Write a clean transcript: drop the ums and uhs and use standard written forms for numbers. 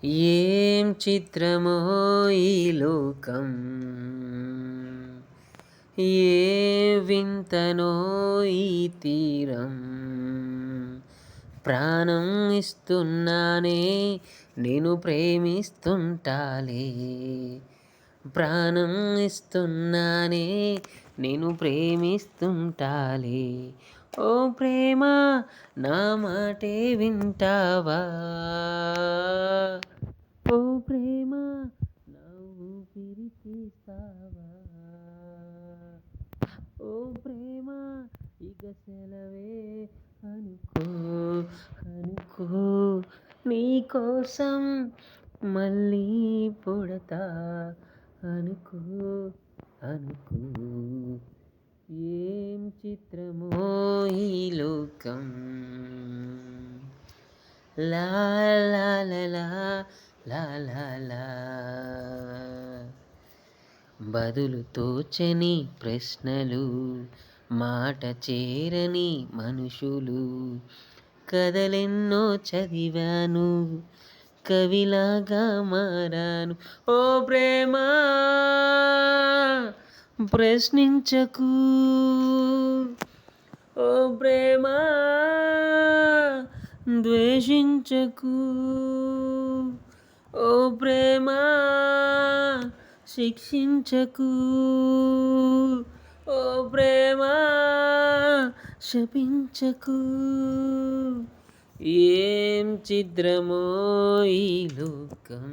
ఏం చిత్రమో ఈ లోకం, ఏ వింతనో ఈ తీరం. ప్రాణం ఇస్తున్నానే నేను ప్రేమిస్తుంటాలే, ప్రాణం ఇస్తున్నానే నేను ప్రేమిస్తుంటాలే. ఓ ప్రేమ నా మాటే వింటావా, ఓ ప్రేమ నా ఊపిరి తీస్తావా, ఓ ప్రేమ ఇక సెలవే అనుకో అనుకో, నీ కోసం మళ్ళీ పుడతా అనుకో అనుకో. ఏం చిత్రమో ఈ లోకం, లా లా లా లా లా లా లా. బదులు తోచని ప్రశ్నలు, మాట చేరని మనుషులు, కథలెన్నో చదివాను, కవిలాగా మారాను. ఓ ప్రేమ ప్రశ్నించకు, ఓ ప్రేమ ద్వేషించకు, ఓ ప్రేమ శిక్షించకు, ఓ ప్రేమ శపించకు. ఏం చిత్రమో ఈ లోకం.